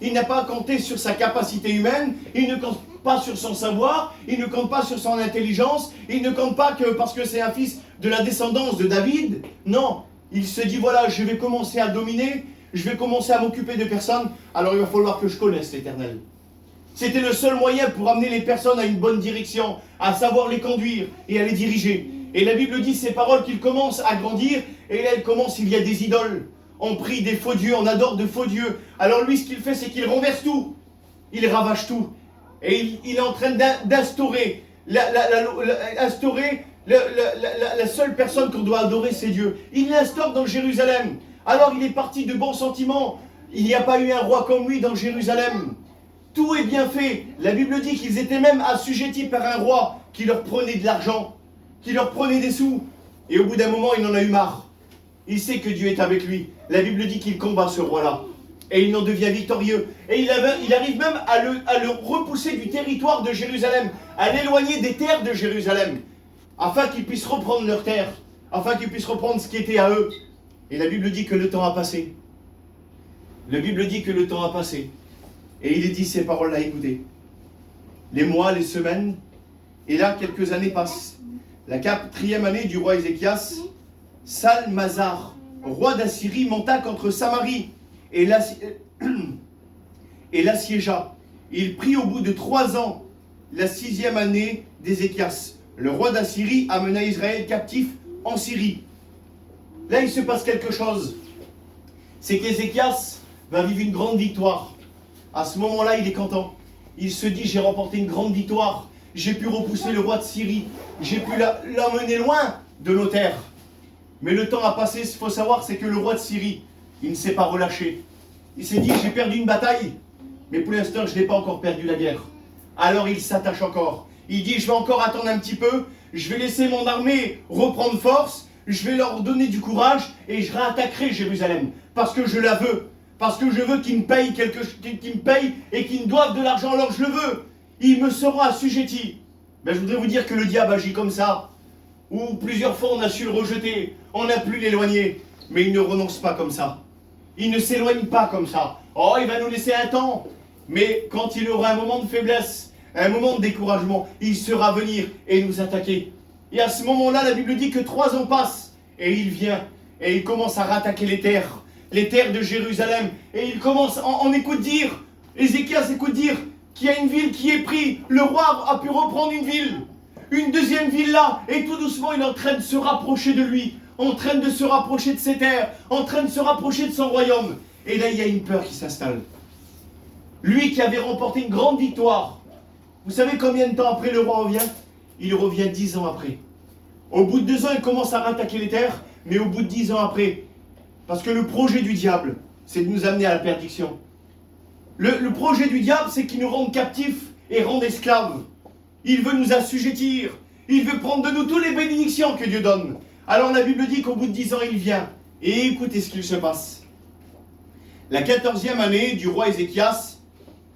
il n'a pas compté sur sa capacité humaine, il ne compte pas sur son savoir, il ne compte pas sur son intelligence, il ne compte pas que parce que c'est un fils de la descendance de David. Non, il se dit voilà, je vais commencer à dominer, je vais commencer à m'occuper de personnes, alors il va falloir que je connaisse l'Éternel. C'était le seul moyen pour amener les personnes à une bonne direction, à savoir les conduire et à les diriger. Et la Bible dit ces paroles qu'il commence à grandir, et là elle commence, il y a des idoles. On prie des faux dieux, on adore de faux dieux. Alors lui, ce qu'il fait, c'est qu'il renverse tout. Il ravage tout. Et il est en train d'instaurer la seule personne qu'on doit adorer, c'est Dieu. Il l'instaure dans Jérusalem. Alors il est parti de bons sentiments. Il n'y a pas eu un roi comme lui dans Jérusalem. Tout est bien fait. La Bible dit qu'ils étaient même assujettis par un roi qui leur prenait de l'argent, qui leur prenait des sous. Et au bout d'un moment, il en a eu marre. Il sait que Dieu est avec lui. La Bible dit qu'il combat ce roi-là. Et il en devient victorieux. Et il arrive même à le repousser du territoire de Jérusalem, à l'éloigner des terres de Jérusalem, afin qu'ils puissent reprendre leurs terres, afin qu'ils puissent reprendre ce qui était à eux. Et la Bible dit que le temps a passé. La Bible dit que le temps a passé. Et il est dit ces paroles-là, écoutez. Les mois, les semaines, et là, quelques années passent. La 4e année du roi Ézéchias, Salmazar, roi d'Assyrie, monta contre Samarie et l'assiégea. Il prit au bout de 3 ans la 6e année d'Ézéchias. Le roi d'Assyrie amena Israël captif en Syrie. Là, il se passe quelque chose. C'est qu'Ézéchias va vivre une grande victoire. À ce moment-là, il est content. Il se dit, j'ai remporté une grande victoire. J'ai pu repousser le roi de Syrie. J'ai pu l'emmener loin de nos terres. Mais le temps a passé, ce qu'il faut savoir, c'est que le roi de Syrie, il ne s'est pas relâché. Il s'est dit, j'ai perdu une bataille, mais pour l'instant, je n'ai pas encore perdu la guerre. Alors il s'attache encore. Il dit, je vais encore attendre un petit peu, je vais laisser mon armée reprendre force, je vais leur donner du courage, et je réattaquerai Jérusalem, parce que je la veux. Parce que je veux qu'ils me payent et qu'ils me doivent de l'argent, alors je le veux. Il me sera assujetti. Ben, je voudrais vous dire que le diable agit comme ça. Où plusieurs fois on a su le rejeter, on a pu l'éloigner, mais il ne renonce pas comme ça. Il ne s'éloigne pas comme ça. Oh, il va nous laisser un temps, mais quand il aura un moment de faiblesse, un moment de découragement, il sera venir et nous attaquer. Et à ce moment-là, la Bible dit que 3 ans passent, et il vient, et il commence à rattaquer les terres de Jérusalem, et il commence, on écoute dire, Ézéchias écoute dire, qu'il y a une ville qui est prise, le roi a pu reprendre une ville. Une deuxième ville là, et tout doucement il est en train de se rapprocher de lui, en train de se rapprocher de ses terres, en train de se rapprocher de son royaume. Et là il y a une peur qui s'installe. Lui qui avait remporté une grande victoire, vous savez combien de temps après le roi revient? Il revient 10 ans après. Au bout de 2 ans il commence à rattaquer les terres, mais au bout de 10 ans après, parce que le projet du diable, c'est de nous amener à la perdition. Le projet du diable, c'est qu'il nous rende captifs et rende esclaves. Il veut nous assujettir. Il veut prendre de nous toutes les bénédictions que Dieu donne. Alors la Bible dit qu'au bout de 10 ans, il vient. Et écoutez ce qu'il se passe. La 14e année du roi Ézéchias,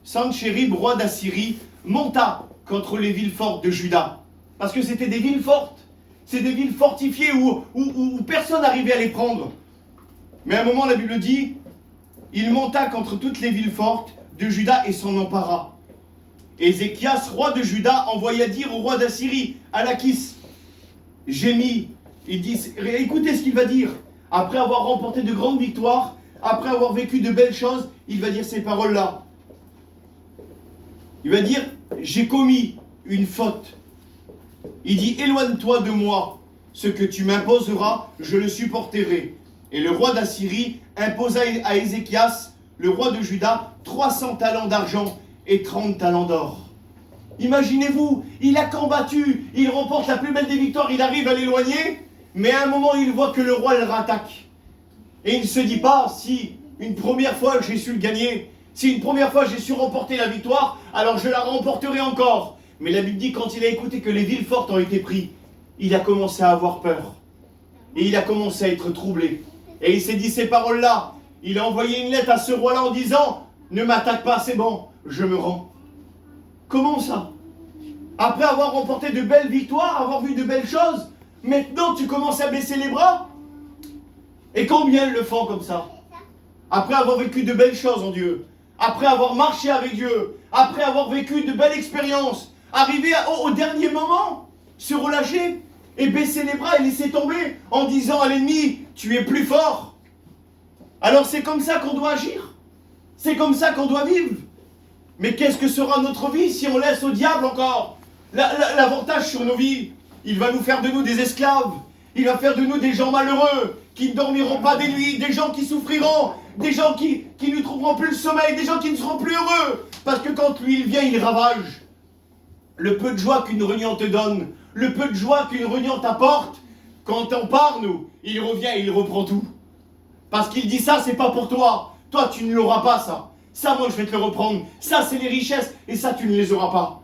Sanchérib, roi d'Assyrie, monta contre les villes fortes de Juda. Parce que c'était des villes fortes. C'est des villes fortifiées où personne n'arrivait à les prendre. Mais à un moment, la Bible dit, il monta contre toutes les villes fortes de Juda et s'en empara. Ézéchias, roi de Juda, envoya dire au roi d'Assyrie, à Lachis, gémit. Il dit, écoutez ce qu'il va dire. Après avoir remporté de grandes victoires, après avoir vécu de belles choses, il va dire ces paroles-là. Il va dire, j'ai commis une faute. Il dit, éloigne-toi de moi. Ce que tu m'imposeras, je le supporterai. Et le roi d'Assyrie imposa à Ézéchias, le roi de Juda, 300 talents d'argent et 30 talents d'or. Imaginez-vous, il a combattu, il remporte la plus belle des victoires, il arrive à l'éloigner, mais à un moment il voit que le roi le rattaque. Et il ne se dit pas, si une première fois j'ai su le gagner, si une première fois j'ai su remporter la victoire, alors je la remporterai encore. Mais la Bible dit quand il a écouté que les villes fortes ont été prises, il a commencé à avoir peur. Et il a commencé à être troublé. Et il s'est dit ces paroles-là. Il a envoyé une lettre à ce roi-là en disant, ne m'attaque pas, c'est bon, je me rends. Comment ça? Après avoir remporté de belles victoires, avoir vu de belles choses, maintenant tu commences à baisser les bras? Et combien le font comme ça? Après avoir vécu de belles choses en Dieu, après avoir marché avec Dieu, après avoir vécu de belles expériences, arriver au dernier moment, se relâcher et baisser les bras et laisser tomber en disant à l'ennemi, tu es plus fort. Alors c'est comme ça qu'on doit agir. C'est comme ça qu'on doit vivre. Mais qu'est-ce que sera notre vie si on laisse au diable encore l'avantage sur nos vies? Il va nous faire de nous des esclaves. Il va faire de nous des gens malheureux, qui ne dormiront pas des nuits, des gens qui souffriront, des gens qui ne trouveront plus le sommeil, des gens qui ne seront plus heureux. Parce que quand lui il vient, il ravage. Le peu de joie qu'une réunion te donne, le peu de joie qu'une réunion t'apporte, quand on part, nous, il revient et il reprend tout. Parce qu'il dit ça, c'est pas pour toi. Toi, tu ne l'auras pas, ça. Ça, moi, je vais te le reprendre. Ça, c'est les richesses, et ça, tu ne les auras pas.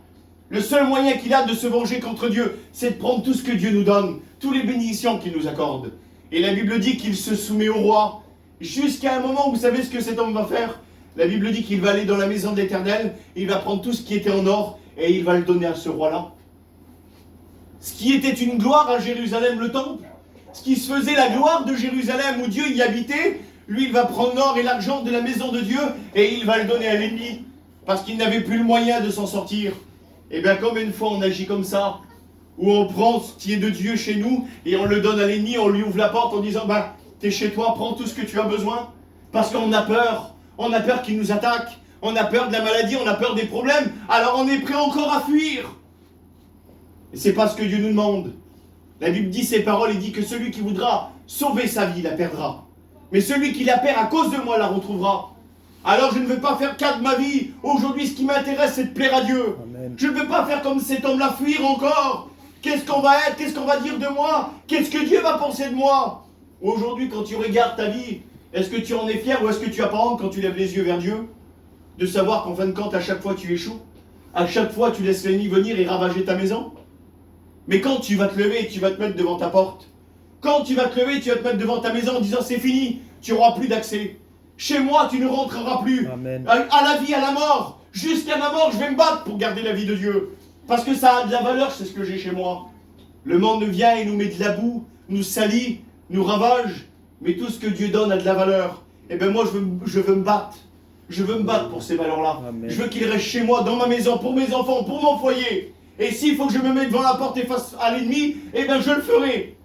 Le seul moyen qu'il a de se venger contre Dieu, c'est de prendre tout ce que Dieu nous donne, toutes les bénédictions qu'il nous accorde. Et la Bible dit qu'il se soumet au roi, jusqu'à un moment où vous savez ce que cet homme va faire. La Bible dit qu'il va aller dans la maison de l'Éternel, il va prendre tout ce qui était en or, et il va le donner à ce roi-là. Ce qui était une gloire à Jérusalem, le temple, ce qui se faisait la gloire de Jérusalem, où Dieu y habitait, lui, il va prendre l'or et l'argent de la maison de Dieu, et il va le donner à l'ennemi, parce qu'il n'avait plus le moyen de s'en sortir. Et bien, combien de fois on agit comme ça, où on prend ce qui est de Dieu chez nous, et on le donne à l'ennemi, on lui ouvre la porte en disant, t'es chez toi, prends tout ce que tu as besoin, parce qu'on a peur qu'il nous attaque, on a peur de la maladie, on a peur des problèmes, alors on est prêt encore à fuir. Et c'est pas ce que Dieu nous demande. La Bible dit ces paroles, il dit que celui qui voudra sauver sa vie la perdra. Mais celui qui la perd à cause de moi la retrouvera. Alors je ne veux pas faire cas de ma vie. Aujourd'hui, ce qui m'intéresse, c'est de plaire à Dieu. Amen. Je ne veux pas faire comme cet homme-là, fuir encore. Qu'est-ce qu'on va être? Qu'est-ce qu'on va dire de moi? Qu'est-ce que Dieu va penser de moi? Aujourd'hui, quand tu regardes ta vie, est-ce que tu en es fier ou est-ce que tu as pas honte quand tu lèves les yeux vers Dieu? De savoir qu'en fin de compte, à chaque fois, tu échoues. À chaque fois, tu laisses l'ennemi venir et ravager ta maison. Mais quand tu vas te lever et tu vas te mettre devant ta porte, quand tu vas te lever, tu vas te mettre devant ta maison en disant c'est fini, tu n'auras plus d'accès. Chez moi, tu ne rentreras plus. Amen. À la vie, à la mort. Jusqu'à ma mort, je vais me battre pour garder la vie de Dieu. Parce que ça a de la valeur, c'est ce que j'ai chez moi. Le monde vient et nous met de la boue, nous salit, nous ravage. Mais tout ce que Dieu donne a de la valeur. Et bien moi, je veux me battre. Je veux me battre pour ces valeurs-là. Amen. Je veux qu'il reste chez moi, dans ma maison, pour mes enfants, pour mon foyer. Et s'il faut que je me mette devant la porte et face à l'ennemi, eh bien je le ferai.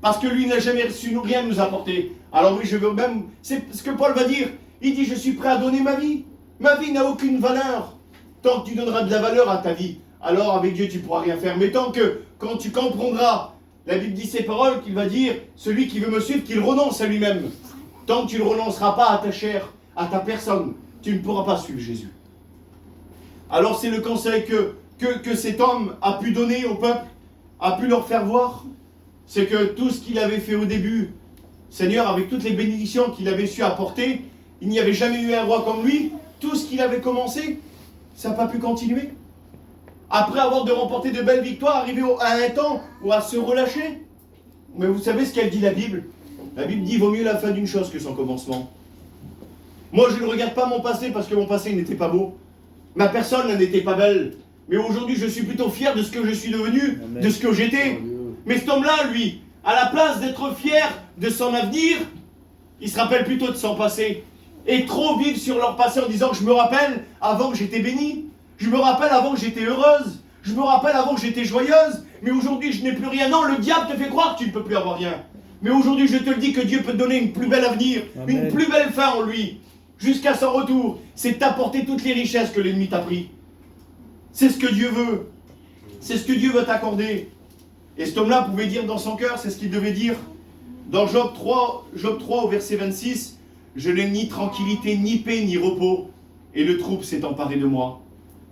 Parce que lui n'a jamais reçu rien nous apporter. Alors oui, je veux même... C'est ce que Paul va dire. Il dit, je suis prêt à donner ma vie. Ma vie n'a aucune valeur. Tant que tu donneras de la valeur à ta vie, alors avec Dieu tu ne pourras rien faire. Mais tant que, quand tu comprendras, la Bible dit ces paroles, qu'il va dire, celui qui veut me suivre, qu'il renonce à lui-même. Tant que tu ne renonceras pas à ta chair, à ta personne, tu ne pourras pas suivre Jésus. Alors c'est le conseil que cet homme a pu donner au peuple, a pu leur faire voir. C'est que tout ce qu'il avait fait au début, Seigneur, avec toutes les bénédictions qu'il avait su apporter, il n'y avait jamais eu un roi comme lui. Tout ce qu'il avait commencé, ça n'a pas pu continuer. Après avoir de remporter de belles victoires, arriver à un temps où à se relâcher. Mais vous savez ce qu'elle dit la Bible? La Bible dit, vaut mieux la fin d'une chose que son commencement. Moi, je ne regarde pas mon passé parce que mon passé n'était pas beau. Ma personne n'était pas belle. Mais aujourd'hui, je suis plutôt fier de ce que je suis devenu, Amen. De ce que j'étais. Mais cet homme-là, lui, à la place d'être fier de son avenir, il se rappelle plutôt de son passé. Et trop vivre sur leur passé en disant que je me rappelle avant que j'étais béni. Je me rappelle avant que j'étais heureuse. Je me rappelle avant que j'étais joyeuse. Mais aujourd'hui, je n'ai plus rien. Non, le diable te fait croire que tu ne peux plus avoir rien. Mais aujourd'hui, je te le dis que Dieu peut te donner une plus belle avenir, Amen. Une plus belle fin en lui. Jusqu'à son retour, c'est t'apporter toutes les richesses que l'ennemi t'a pris. C'est ce que Dieu veut. C'est ce que Dieu veut t'accorder. Et cet homme-là pouvait dire dans son cœur, c'est ce qu'il devait dire. Dans Job 3 au verset 26, je n'ai ni tranquillité, ni paix, ni repos. Et le trouble s'est emparé de moi.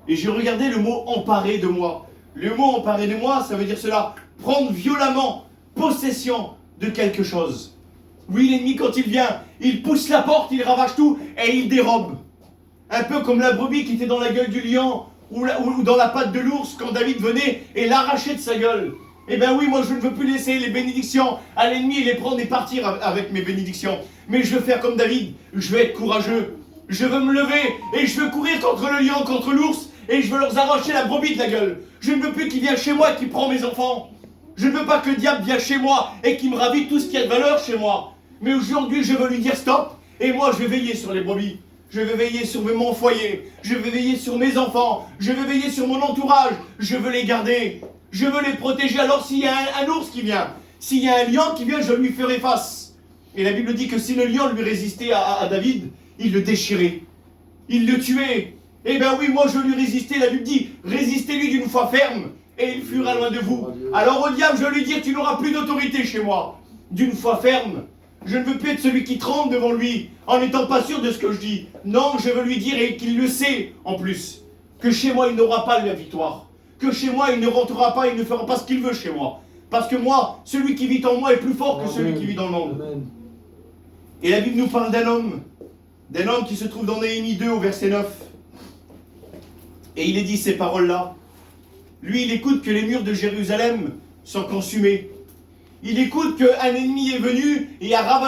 Et j'ai regardé le mot emparé de moi. Le mot emparé de moi, ça veut dire cela. Prendre violemment possession de quelque chose. Oui, l'ennemi, quand il vient, il pousse la porte, il ravage tout et il dérobe. Un peu comme la brebis qui était dans la gueule du lion ou dans la patte de l'ours quand David venait et l'arrachait de sa gueule. Eh bien oui, moi je ne veux plus laisser les bénédictions à l'ennemi et les prendre et partir avec mes bénédictions. Mais je veux faire comme David, je veux être courageux. Je veux me lever et je veux courir contre le lion, contre l'ours et je veux leur arracher la brebis de la gueule. Je ne veux plus qu'il vienne chez moi et qu'il prend mes enfants. Je ne veux pas que le diable vienne chez moi et qu'il me ravit tout ce qui a de valeur chez moi. Mais aujourd'hui, je veux lui dire stop, et moi je vais veiller sur les brebis. Je vais veiller sur mon foyer. Je vais veiller sur mes enfants. Je vais veiller sur mon entourage. Je veux les garder. Je veux les protéger. Alors s'il y a un ours qui vient, s'il y a un lion qui vient, je lui ferai face. Et la Bible dit que si le lion lui résistait à David, il le déchirait. Il le tuait. Eh bien oui, moi je lui résistais. La Bible dit, résistez-lui d'une foi ferme et il fuira loin de vous. Alors au diable, je vais lui dire, tu n'auras plus d'autorité chez moi. D'une foi ferme. Je ne veux plus être celui qui tremble devant lui en n'étant pas sûr de ce que je dis. Non, je veux lui dire, et qu'il le sait en plus, que chez moi il n'aura pas la victoire. Que chez moi il ne rentrera pas, il ne fera pas ce qu'il veut chez moi. Parce que moi, celui qui vit en moi est plus fort que celui qui vit dans le monde. Amen. Et la Bible nous parle d'un homme qui se trouve dans Néhémie 2 au verset 9. Et il est dit ces paroles-là. Lui, il écoute que les murs de Jérusalem sont consumés. Il écoute qu'un ennemi est venu et a ravagé